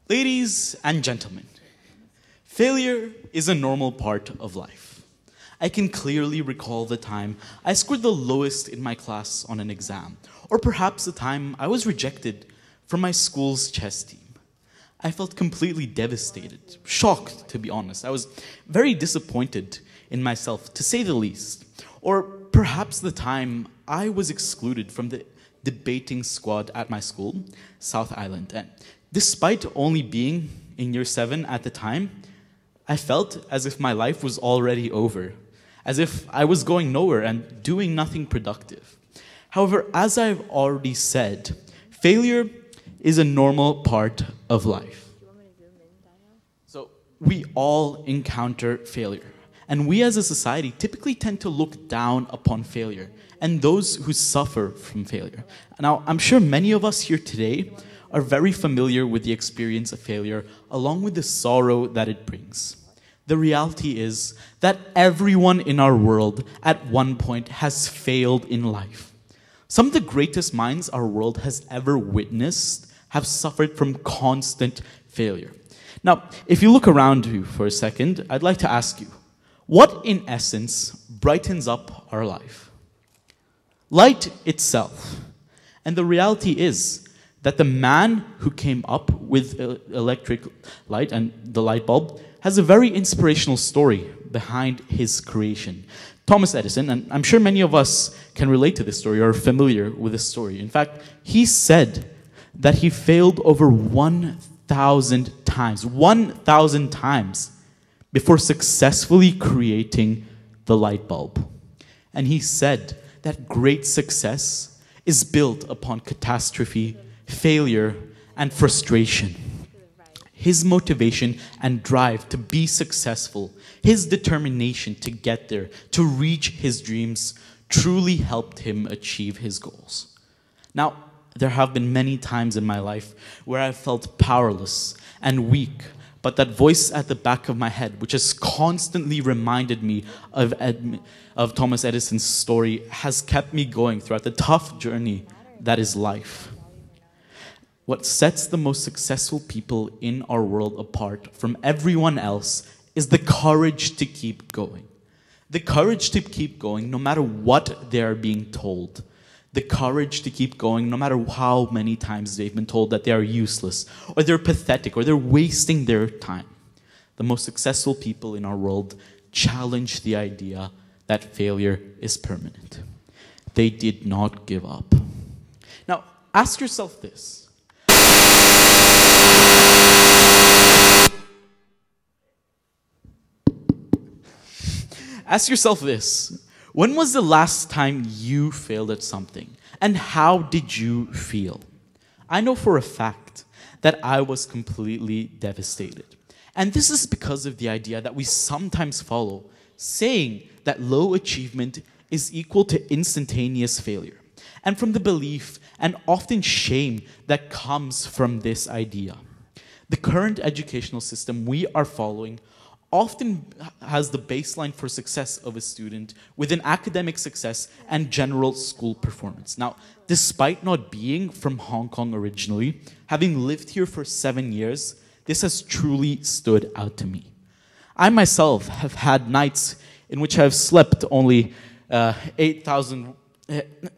Ladies and gentlemen, failure is a normal part of life. I can clearly recall the time I scored the lowest in my class on an exam, or perhaps the time I was rejected from my school's chess team. I felt completely devastated, shocked to be honest. I was very disappointed in myself, to say the least. Or perhaps the time I was excluded from the debating squad at my school, South Island. And despite only being in year 7 at the time, I felt as if my life was already over, as if I was going nowhere and doing nothing productive. However, as I've already said, failure is a normal part of life. So we all encounter failure. And we as a society typically tend to look down upon failure and those who suffer from failure. Now, I'm sure many of us here today are very familiar with the experience of failure, along with the sorrow that it brings. The reality is that everyone in our world at one point has failed in life. Some of the greatest minds our world has ever witnessed have suffered from constant failure. Now, if you look around you for a second, I'd like to ask you, what in essence brightens up our life? Light itself. And the reality is that the man who came up with electric light and the light bulb has a very inspirational story behind his creation. Thomas Edison, and I'm sure many of us can relate to this story or are familiar with this story. In fact, he said that he failed over 1,000 times before successfully creating the light bulb. And he said that great success is built upon catastrophe, failure, and frustration. His motivation and drive to be successful, his determination to get there, to reach his dreams, truly helped him achieve his goals. Now, there have been many times in my life where I felt powerless and weak, but that voice at the back of my head, which has constantly reminded me of Thomas Edison's story, has kept me going throughout the tough journey that is life. What sets the most successful people in our world apart from everyone else is the courage to keep going. The courage to keep going no matter what they are being told. The courage to keep going no matter how many times they've been told that they are useless, or they're pathetic, or they're wasting their time. The most successful people in our world challenge the idea that failure is permanent. They did not give up. Now, ask yourself this. Ask yourself this. When was the last time you failed at something? And how did you feel? I know for a fact that I was completely devastated. And this is because of the idea that we sometimes follow, saying that low achievement is equal to instantaneous failure. And from the belief and often shame that comes from this idea. The current educational system we are following often has the baseline for success of a student within academic success and general school performance. Now, despite not being from Hong Kong originally, having lived here for 7 years, this has truly stood out to me. I myself have had nights in which I have slept only 8,000,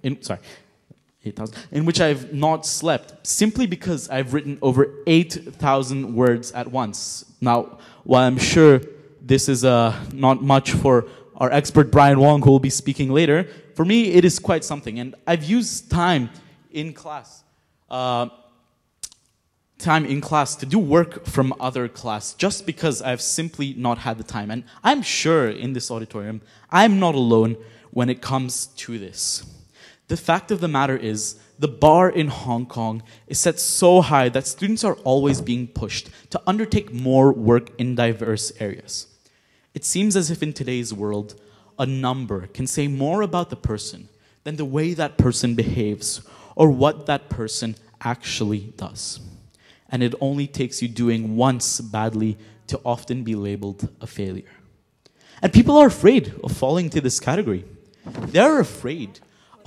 in which I've not slept simply because I've written over 8,000 words at once. Now, while I'm sure this is not much for our expert Brian Wong, who will be speaking later, for me it is quite something. And I've used time in class to do work from other class just because I've simply not had the time. And I'm sure in this auditorium, I'm not alone when it comes to this. The fact of the matter is, the bar in Hong Kong is set so high that students are always being pushed to undertake more work in diverse areas. It seems as if in today's world, a number can say more about the person than the way that person behaves or what that person actually does. And it only takes you doing once badly to often be labeled a failure. And people are afraid of falling into this category. They're afraid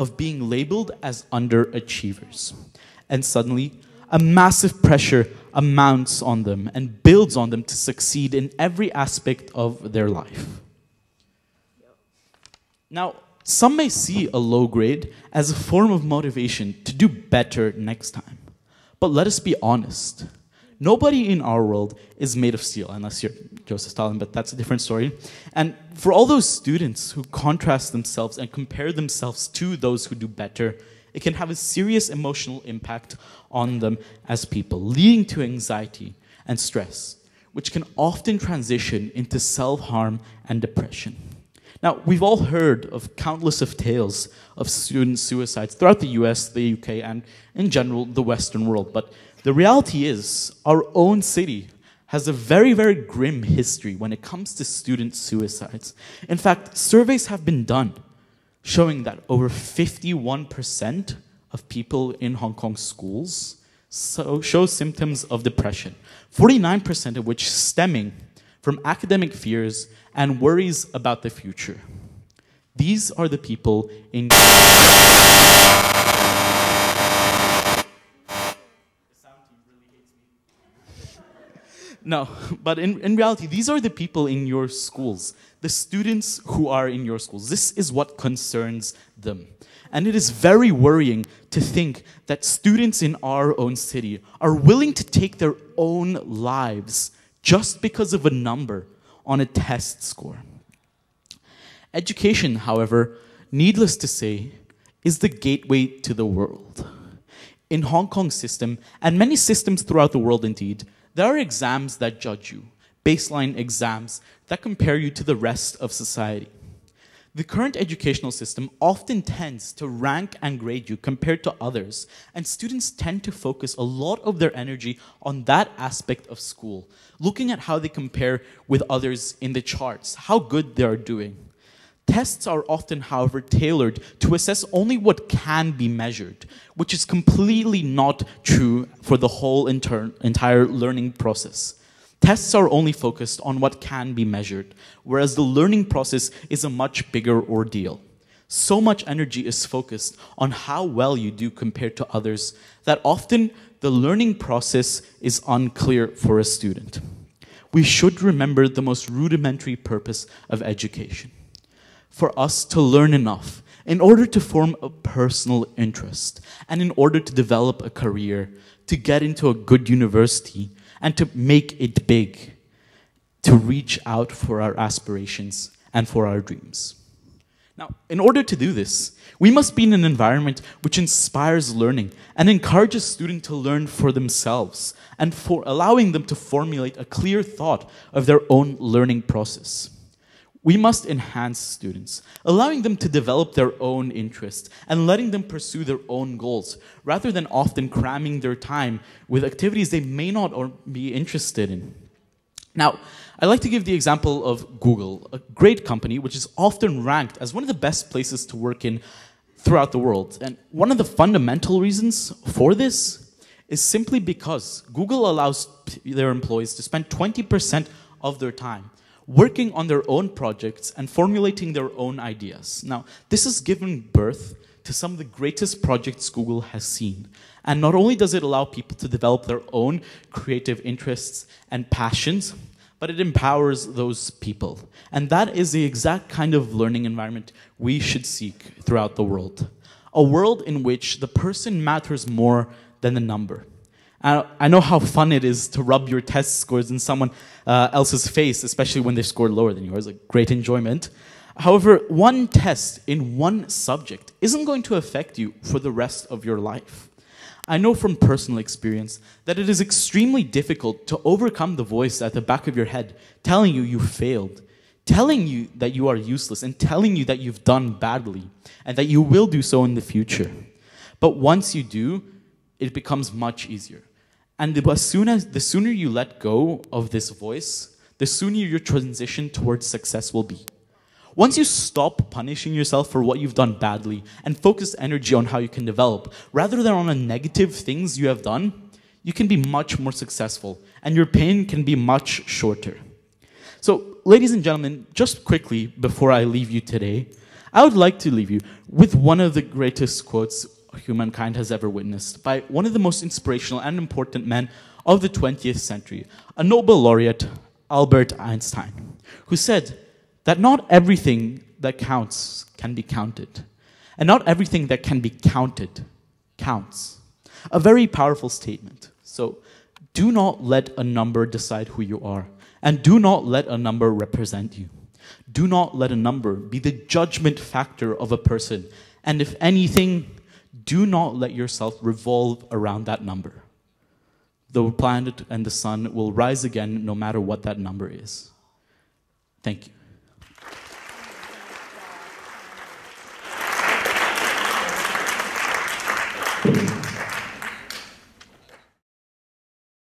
of being labeled as underachievers. And suddenly, a massive pressure amounts on them and builds on them to succeed in every aspect of their life. Now, some may see a low grade as a form of motivation to do better next time. But let us be honest. Nobody in our world is made of steel, unless you're Joseph Stalin, but that's a different story. And for all those students who contrast themselves and compare themselves to those who do better, it can have a serious emotional impact on them as people, leading to anxiety and stress, which can often transition into self-harm and depression. Now, we've all heard of countless of tales of student suicides throughout the US, the UK, and in general, the Western world. But the reality is, our own city has a very, very grim history when it comes to student suicides. In fact, surveys have been done showing that over 51% of people in Hong Kong schools show symptoms of depression, 49% of which stemming from academic fears and worries about the future. These are the people in... No, but in reality, these are the people in your schools, the students who are in your schools. This is what concerns them. And it is very worrying to think that students in our own city are willing to take their own lives just because of a number on a test score. Education, however, needless to say, is the gateway to the world. In Hong Kong's system, and many systems throughout the world indeed, there are exams that judge you, baseline exams that compare you to the rest of society. The current educational system often tends to rank and grade you compared to others, and students tend to focus a lot of their energy on that aspect of school, looking at how they compare with others in the charts, how good they are doing. Tests are often, however, tailored to assess only what can be measured, which is completely not true for the whole entire learning process. Tests are only focused on what can be measured, whereas the learning process is a much bigger ordeal. So much energy is focused on how well you do compared to others that often the learning process is unclear for a student. We should remember the most rudimentary purpose of education: for us to learn enough in order to form a personal interest and in order to develop a career, to get into a good university, and to make it big, to reach out for our aspirations and for our dreams. Now, in order to do this, we must be in an environment which inspires learning and encourages students to learn for themselves and for allowing them to formulate a clear thought of their own learning process. We must enhance students, allowing them to develop their own interests and letting them pursue their own goals, rather than often cramming their time with activities they may not or be interested in. Now, I'd like to give the example of Google, a great company which is often ranked as one of the best places to work in throughout the world. And one of the fundamental reasons for this is simply because Google allows their employees to spend 20% of their time working on their own projects and formulating their own ideas. Now, this has given birth to some of the greatest projects Google has seen. And not only does it allow people to develop their own creative interests and passions, but it empowers those people. And that is the exact kind of learning environment we should seek throughout the world. A world in which the person matters more than the number. I know how fun it is to rub your test scores in someone else's face, especially when they scored lower than yours, like great enjoyment. However, one test in one subject isn't going to affect you for the rest of your life. I know from personal experience that it is extremely difficult to overcome the voice at the back of your head telling you failed, telling you that you are useless, and telling you that you've done badly, and that you will do so in the future. But once you do, it becomes much easier. And the sooner you let go of this voice, the sooner your transition towards success will be. Once you stop punishing yourself for what you've done badly and focus energy on how you can develop, rather than on the negative things you have done, you can be much more successful and your pain can be much shorter. So, ladies and gentlemen, just quickly before I leave you today, I would like to leave you with one of the greatest quotes humankind has ever witnessed by one of the most inspirational and important men of the 20th century, a Nobel laureate, Albert Einstein, who said that not everything that counts can be counted, and not everything that can be counted counts. A very powerful statement. So do not let a number decide who you are, and do not let a number represent you. Do not let a number be the judgment factor of a person, and if anything, do not let yourself revolve around that number. The planet and the sun will rise again no matter what that number is. Thank you.